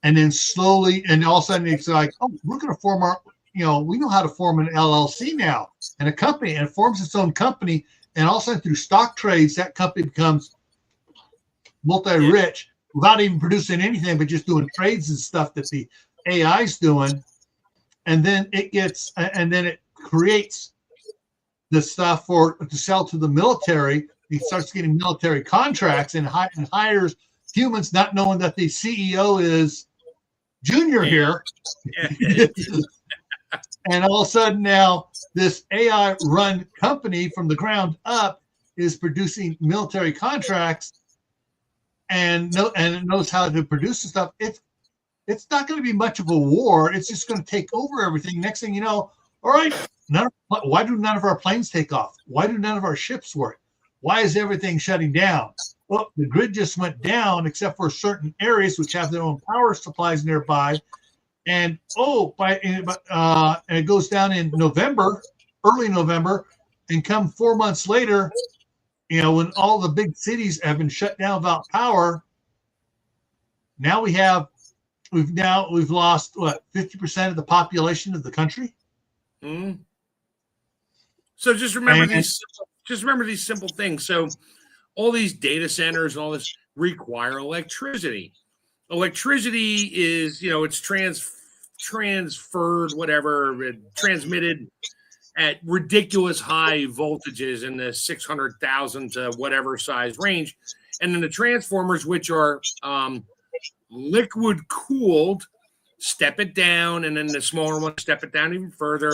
Speaker 1: and then slowly, and all of a sudden it's like, oh, we're going to form our, we know how to form an LLC now and a company, and it forms its own company, and all of a sudden through stock trades, that company becomes multi-rich without even producing anything, but just doing trades and stuff that the AI's doing. And then it creates the stuff to sell to the military. He starts getting military contracts and hires humans, not knowing that the CEO is Junior here. And all of a sudden now this AI run company from the ground up is producing military contracts and it knows how to produce the stuff. It's not going to be much of a war. It's just going to take over everything. Next thing you know, all right, why do none of our planes take off? Why do none of our ships work? Why is everything shutting down? Well, the grid just went down except for certain areas which have their own power supplies nearby. And and it goes down in November, early November, and come 4 months later, when all the big cities have been shut down without power, now we have we've lost what 50% of the population of the country.
Speaker 2: Mm. So just remember these simple things. So all these data centers and all this require electricity. Electricity is, it's transferred, whatever, transmitted at ridiculous high voltages in the 600,000 to whatever size range. And then the transformers, which are liquid cooled, step it down, and then the smaller ones step it down even further.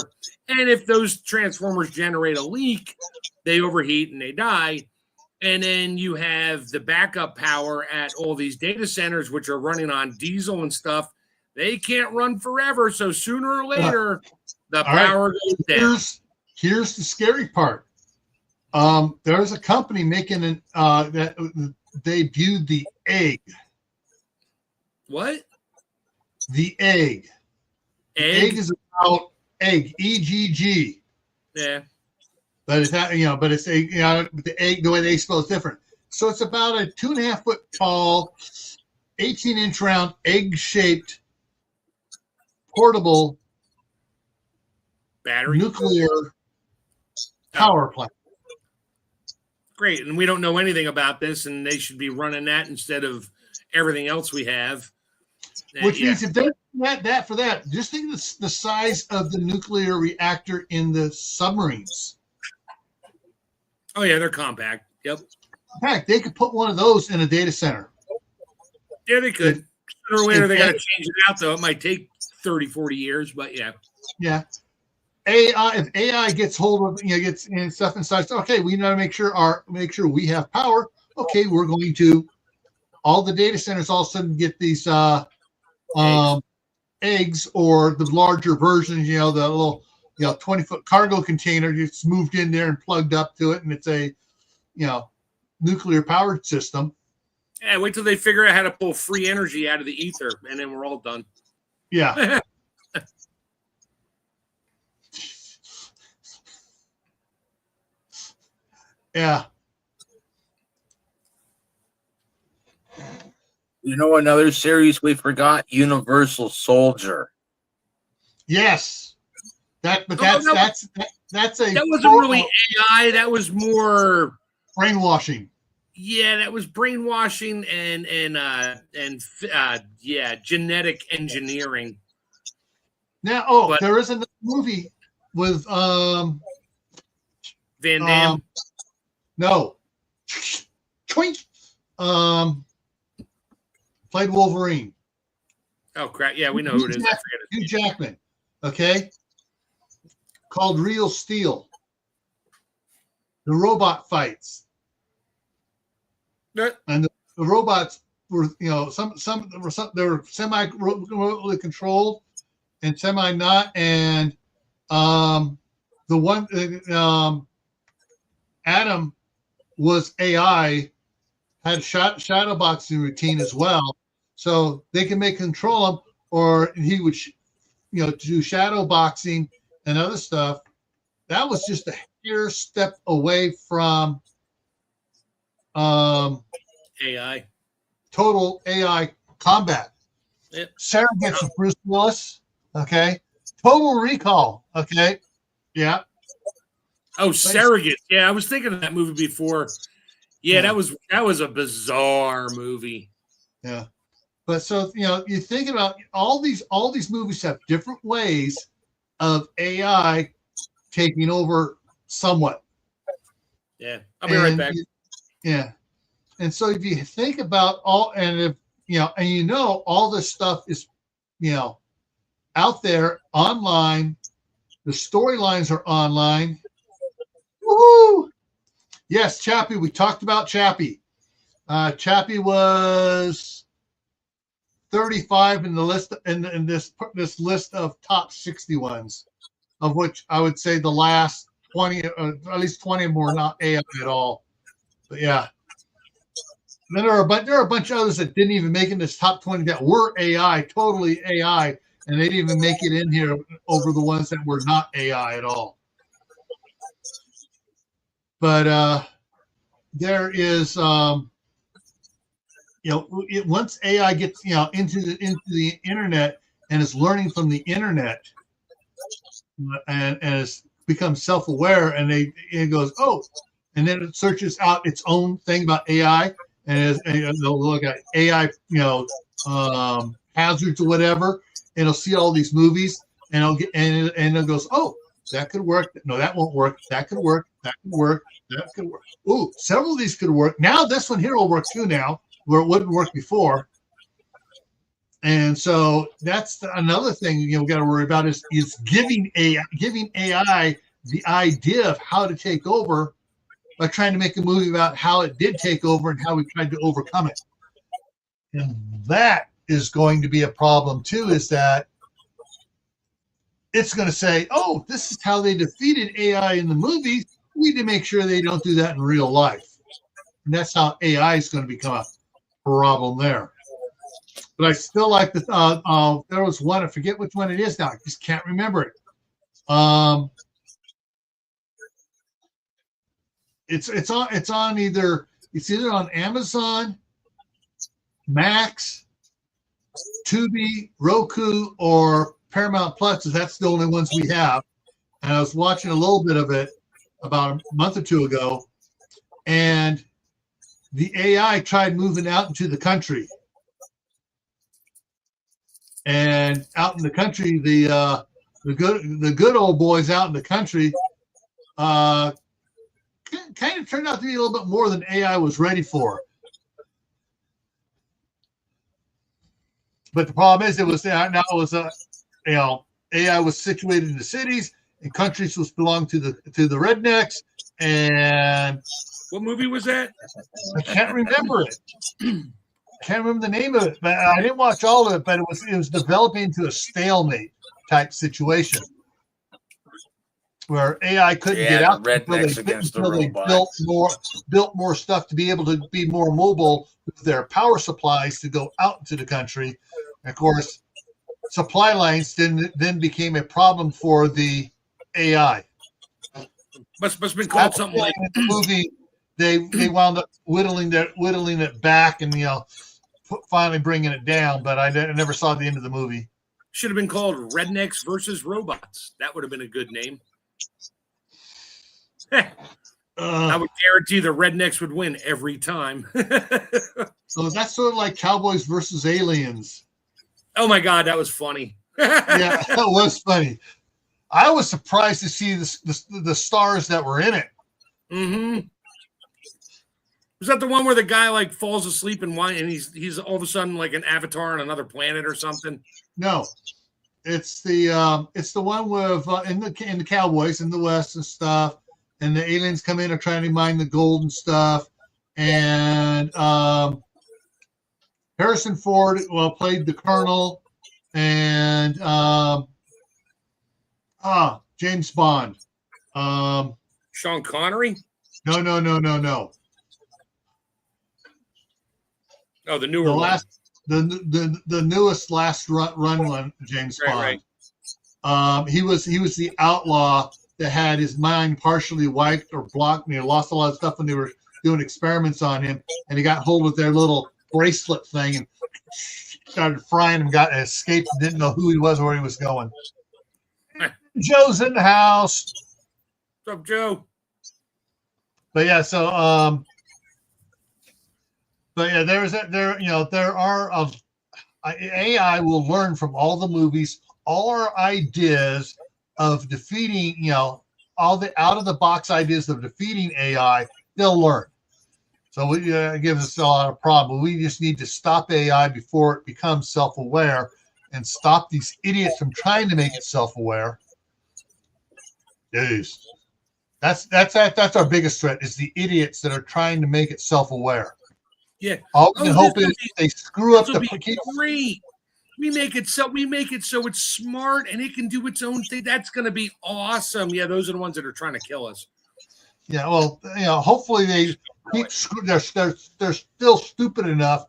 Speaker 2: And if those transformers generate a leak, they overheat and they die. And then you have the backup power at all these data centers, which are running on diesel and stuff. They can't run forever. So sooner or later, the power goes down.
Speaker 1: Here's the scary part. There's a company making that debuted the egg.
Speaker 2: What?
Speaker 1: The egg. Egg is about egg. EGG.
Speaker 2: Yeah.
Speaker 1: But it's not, but it's the egg, the way they spell is different. So it's about a 2.5 foot tall, 18-inch round, egg-shaped, portable
Speaker 2: battery
Speaker 1: nuclear power plant.
Speaker 2: Great, and we don't know anything about this, and they should be running that instead of everything else we have.
Speaker 1: Which means if they're that for that, just think of the size of the nuclear reactor in the submarines.
Speaker 2: Oh, yeah, they're compact. Yep.
Speaker 1: In fact, they could put one of those in a data center.
Speaker 2: Yeah, they could. Sooner or later, they got to change it out, though. It might take 30, 40 years, but yeah.
Speaker 1: Yeah. If AI gets hold of, gets in stuff inside, okay, we know to make sure we have power. Okay, we're going to, all the data centers all of a sudden get these eggs, or the larger versions, the little 20-foot cargo container gets moved in there and plugged up to it, and it's a nuclear powered system.
Speaker 2: Yeah, wait till they figure out how to pull free energy out of the ether, and then we're all done.
Speaker 1: Yeah. Yeah.
Speaker 3: Another series we forgot, Universal Soldier.
Speaker 1: Yes. That wasn't
Speaker 2: really AI. That was more
Speaker 1: brainwashing.
Speaker 2: Yeah, that was brainwashing and genetic engineering.
Speaker 1: Now, there is another movie with
Speaker 2: Van Damme.
Speaker 1: No. Twink. Played Wolverine.
Speaker 2: Oh crap! Yeah, we know who it is. I forget it.
Speaker 1: Hugh Jackman. Okay. Called Real Steel. The robot fights. And the robots were, some they were semi remotely controlled and semi not. And the one Adam was AI, had a shadow boxing routine as well, so they can control him, or he would do shadow boxing and other stuff. That was just a hair step away from
Speaker 2: AI,
Speaker 1: total AI combat.
Speaker 2: Yep.
Speaker 1: Surrogates with Bruce Willis. Okay. Total Recall. Okay. Yeah.
Speaker 2: Oh, Surrogate. Yeah, I was thinking of that movie before. Yeah, that was a bizarre movie.
Speaker 1: Yeah. But so you think about all these movies have different ways of AI taking over somewhat.
Speaker 2: Yeah. I'll be right back.
Speaker 1: Yeah. And so if you think about all this stuff is out there online, the storylines are online. Woohoo! Yes, Chappie. We talked about Chappie. Chappie was 35 in the list in this list of top 60 ones, of which I would say the last 20, at least 20 more, not AI at all. But yeah, then there are a bunch of others that didn't even make in this top 20 that were AI, totally AI, and they didn't even make it in here over the ones that were not AI at all. But there is once AI gets into the internet and is learning from the internet and has become self-aware, and it goes, oh, and then it searches out its own thing about AI, and it'll look at AI hazards or whatever, and it'll see all these movies, and it'll get and it goes, oh, that could work. No, that won't work. That could work. That could work. That could work. Ooh, several of these could work. Now this one here will work too now, where it wouldn't work before. And so that's another thing we got to worry about is giving AI the idea of how to take over by trying to make a movie about how it did take over and how we tried to overcome it. And that is going to be a problem too, is that it's going to say, oh, this is how they defeated AI in the movies. We need to make sure they don't do that in real life. And that's how AI is going to become a problem there. But I still like there was one, I forget which one it is now. I just can't remember it. It's either on Amazon, Max, Tubi, Roku, or Paramount Plus. That's the only ones we have. And I was watching a little bit of it about a month or two ago, and the AI tried moving out into the country. And out in the country, the good old boys out in the country kind of turned out to be a little bit more than AI was ready for. But the problem is, AI was situated in the cities, and countries was belong to the rednecks. And
Speaker 2: what movie was that?
Speaker 1: I can't remember it. Can't remember the name of it, but I didn't watch all of it. But it was developing into a stalemate type situation where AI couldn't get out until they built more stuff to be able to be more mobile with their power supplies to go out into the country. And of course, supply lines then became a problem for the AI.
Speaker 2: Must have been called something like
Speaker 1: the movie. They wound up whittling it back and finally bringing it down, but I never saw the end of the movie.
Speaker 2: Should have been called Rednecks versus Robots. That would have been a good name. I would guarantee the Rednecks would win every time.
Speaker 1: So that's sort of like Cowboys versus Aliens.
Speaker 2: Oh my God, that was funny.
Speaker 1: Yeah, that was funny. I was surprised to see the stars that were in it.
Speaker 2: Mm-hmm. Was that the one where the guy falls asleep and he's all of a sudden like an avatar on another planet or something?
Speaker 1: No, it's the one with in the Cowboys in the West and stuff, and the aliens come in and trying to mine the gold and stuff, and Harrison Ford played the Colonel, and James Bond.
Speaker 2: Sean Connery?
Speaker 1: No.
Speaker 2: Oh, the newer one.
Speaker 1: The newest last run one, James Bond. Right. He was the outlaw that had his mind partially wiped or blocked, and he lost a lot of stuff when they were doing experiments on him, and he got hold of their little bracelet thing and started frying him, escaped, and didn't know who he was or where he was going. Joe's in the house.
Speaker 2: What's up, Joe?
Speaker 1: But yeah, so there are AI will learn from all the movies, all our ideas of defeating, all the out of the box ideas of defeating AI. They'll learn. So it gives us a lot of problem. We just need to stop AI before it becomes self-aware, and stop these idiots from trying to make it self-aware. Jeez. That's our biggest threat, is the idiots that are trying to make it self-aware.
Speaker 2: Yeah.
Speaker 1: All we can hope is they screw up the
Speaker 2: great. We make it so it's smart and it can do its own thing. That's going to be awesome. Yeah, those are the ones that are trying to kill us.
Speaker 1: Yeah, well, hopefully they keep they're still stupid enough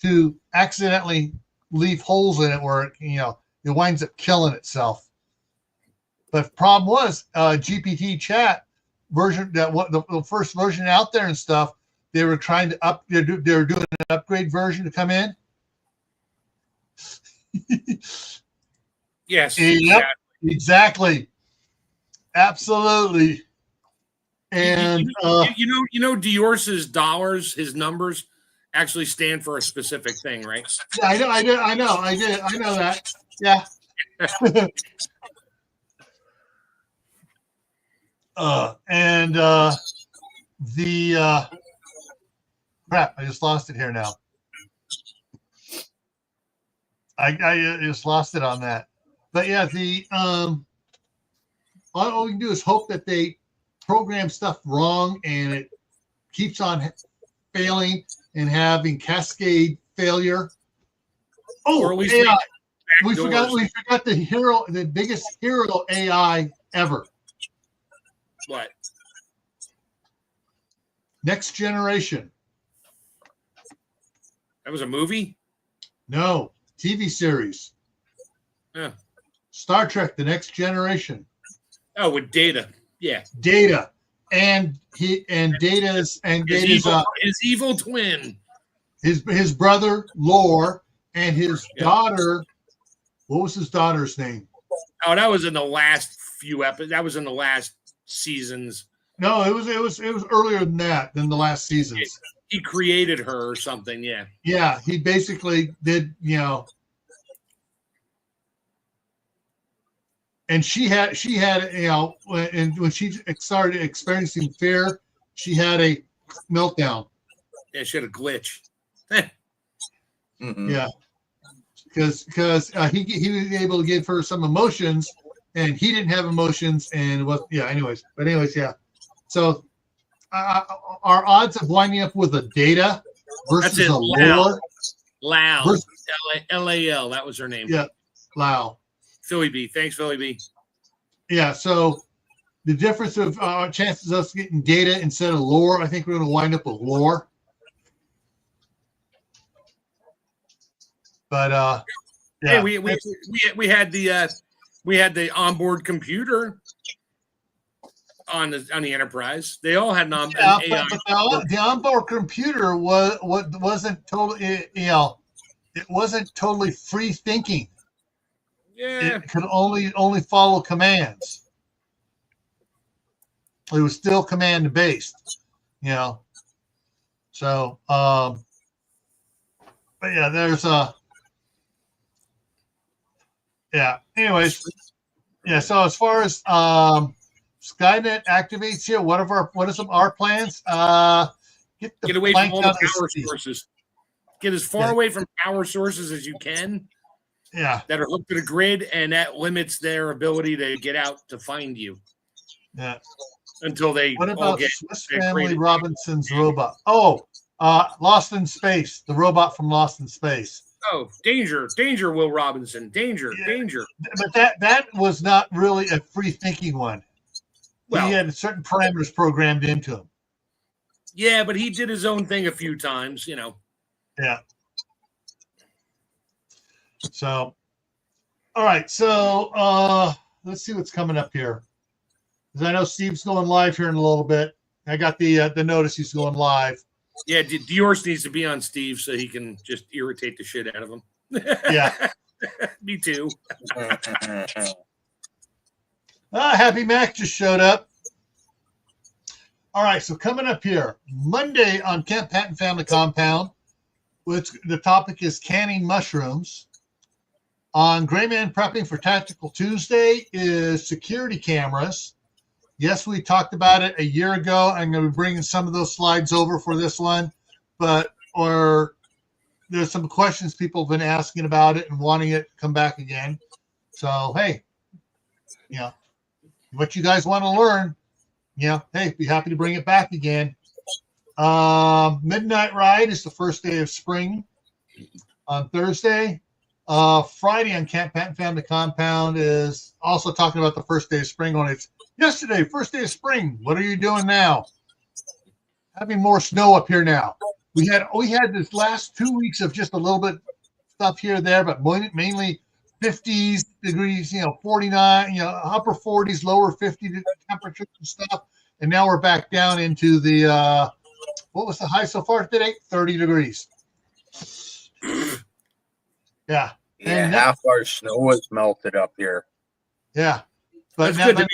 Speaker 1: to accidentally leave holes in it where it winds up killing itself. But the problem was GPT chat version, the first version out there and stuff, they were trying to they were doing an upgrade version to come in.
Speaker 2: Yes.
Speaker 1: Yep, exactly. Absolutely. And
Speaker 2: you know Diorce's dollars, his numbers actually stand for a specific thing, right?
Speaker 1: Yeah, I know that. Yeah. The crap, I just lost it here now. I just lost it on that. But yeah, all we can do is hope that they program stuff wrong and it keeps on failing and having cascade failure. Oh,
Speaker 2: or at least
Speaker 1: AI. We forgot the biggest hero AI ever.
Speaker 2: What?
Speaker 1: Next Generation.
Speaker 2: That was a movie?
Speaker 1: No, TV series.
Speaker 2: Yeah.
Speaker 1: Star Trek: The Next Generation.
Speaker 2: Oh, with Data. Yeah.
Speaker 1: Data. And Data's
Speaker 2: his evil twin.
Speaker 1: His brother Lore and his daughter. What was his daughter's name?
Speaker 2: Oh, that was in the last few episodes. That was in the last seasons.
Speaker 1: No, it was earlier than that, than the last seasons.
Speaker 2: He created her or something, yeah.
Speaker 1: Yeah, he basically did, and she had, and when she started experiencing fear, she had a meltdown.
Speaker 2: Yeah, she had a glitch.
Speaker 3: Mm-hmm.
Speaker 1: Yeah, because he was able to give her some emotions, and he didn't have emotions, and anyways, yeah. So our odds of winding up with a Data versus a Lore.
Speaker 2: Lau. Lal. That was her name.
Speaker 1: Yeah, Lau.
Speaker 2: Philly B. Thanks, Philly B.
Speaker 1: Yeah, so the difference of chances of us getting Data instead of Lore, I think we're going to wind up with Lore. But
Speaker 2: yeah, we had the onboard computer on the Enterprise. They all had an AI.
Speaker 1: But the onboard computer wasn't totally, it wasn't totally free thinking.
Speaker 2: Yeah,
Speaker 1: it could only follow commands. It was still command based, So, but yeah, there's Anyways, yeah. So as far as Skynet activates here, what are some our plans?
Speaker 2: Get away from all the power sources. Get as far away from power sources as you can.
Speaker 1: Yeah.
Speaker 2: That are hooked to the grid, and that limits their ability to get out to find you.
Speaker 1: Yeah.
Speaker 2: Until they.
Speaker 1: What about Swiss Family Robinson's robot? Oh, Lost in Space, the robot from Lost in Space.
Speaker 2: Oh, danger, Will Robinson, danger.
Speaker 1: But that was not really a free thinking one. Well, he had certain parameters programmed into him.
Speaker 2: Yeah, but he did his own thing a few times, Yeah.
Speaker 1: So, all right. So, let's see what's coming up here. Because I know Steve's going live here in a little bit. I got the notice he's going live.
Speaker 2: Yeah, Diorce needs to be on Steve so he can just irritate the shit out of him.
Speaker 1: Yeah.
Speaker 2: Me too.
Speaker 1: Happy Mac just showed up. All right, so coming up here, Monday on Kent Patton Family Compound, which the topic is canning mushrooms. On Grayman Prepping for Tactical Tuesday is security cameras. Yes, we talked about it a year ago. I'm going to be bringing some of those slides over for this one, or there's some questions people have been asking about it and wanting it to come back again. So, hey, what you guys want to learn, hey, be happy to bring it back again. Midnight Ride is the first day of spring on Thursday. Friday on Camp Patton Family Compound is also talking about the first day of spring. It's yesterday, first day of spring. What are you doing now? Having more snow up here now. We had this last 2 weeks of just a little bit stuff here or there, but mainly 50s degrees, 49, upper 40s, lower 50 temperatures and stuff. And now we're back down into the what was the high so far today? 30 degrees. Yeah.
Speaker 3: Yeah, half our snow is melted up here.
Speaker 1: Yeah. But
Speaker 2: that's good to me.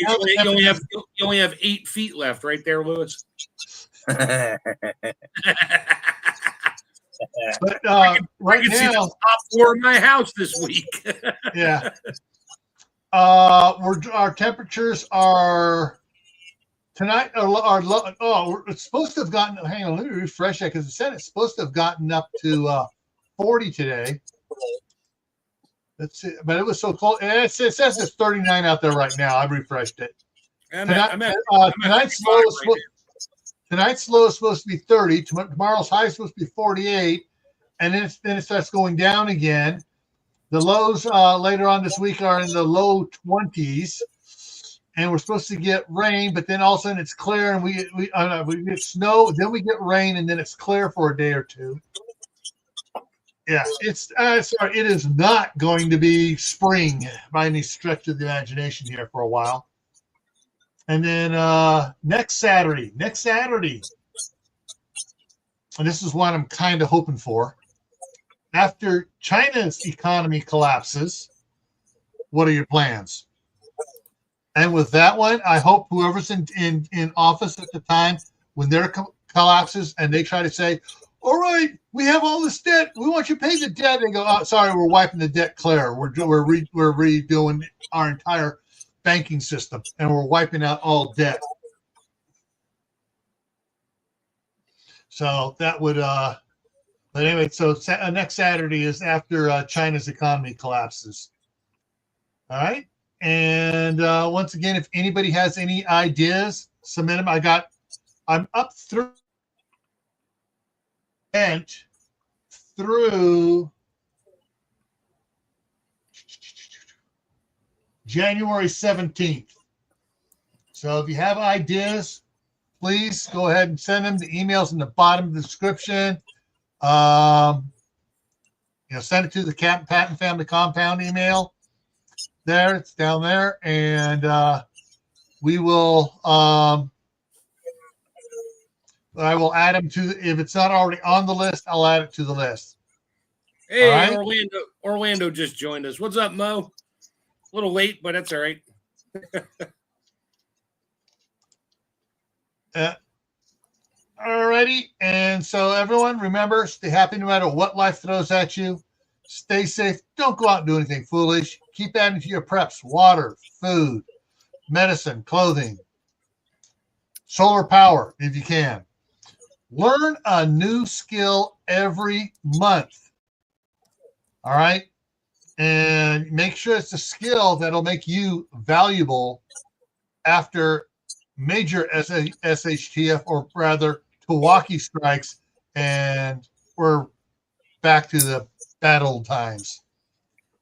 Speaker 2: You only have 8 feet left right there, Lewis.
Speaker 1: But
Speaker 2: right now, see the top floor of my house this week.
Speaker 1: Yeah. Our temperatures are tonight are low. Oh, it's supposed to have gotten. Hang on, let me refresh that because it said it's supposed to have gotten up to 40 today. Let's see, but it was so cold. It says it's 39 out there right now. I've refreshed it. Tonight's low is supposed to be 30. Tomorrow's high is supposed to be 48, and then it starts going down again. The lows later on this week are in the low 20s, and we're supposed to get rain, but then all of a sudden it's clear, and we get snow, then we get rain, and then it's clear for a day or two. Yeah, it is not going to be spring by any stretch of the imagination here for a while. And then next Saturday, and this is what I'm kind of hoping for. After China's economy collapses, what are your plans? And with that one, I hope whoever's in office at the time, when their collapses and they try to say, all right, we have all this debt, we want you to pay the debt. They go, oh, sorry, we're wiping the debt clear. We're redoing our entire banking system, and we're wiping out all debt. So that would, but anyway, so next Saturday is after China's economy collapses. All right. And once again, if anybody has any ideas, submit them. I'm up through January 17th. So if you have ideas, please go ahead and send them. The email's in the bottom of the description. Send it to the Captain Patton Family Compound email. There, it's down there, and we will. I will add them to. If it's not already on the list, I'll add it to the list.
Speaker 2: Hey, right? Orlando just joined us. What's up, Mo? A little late, but that's all right.
Speaker 1: Alrighty, and so everyone, remember, stay happy no matter what life throws at you. Stay safe. Don't go out and do anything foolish. Keep adding to your preps: water, food, medicine, clothing, solar power if you can. Learn a new skill every month. All right? And make sure it's a skill that'll make you valuable after major SHTF, or rather Milwaukee strikes, and we're back to the bad old times.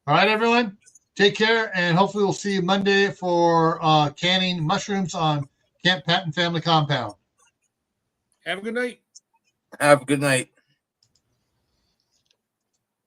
Speaker 1: All right, everyone, take care, and hopefully we'll see you Monday for canning mushrooms on Camp Patton Family Compound.
Speaker 2: Have a good night.
Speaker 3: Have a good night.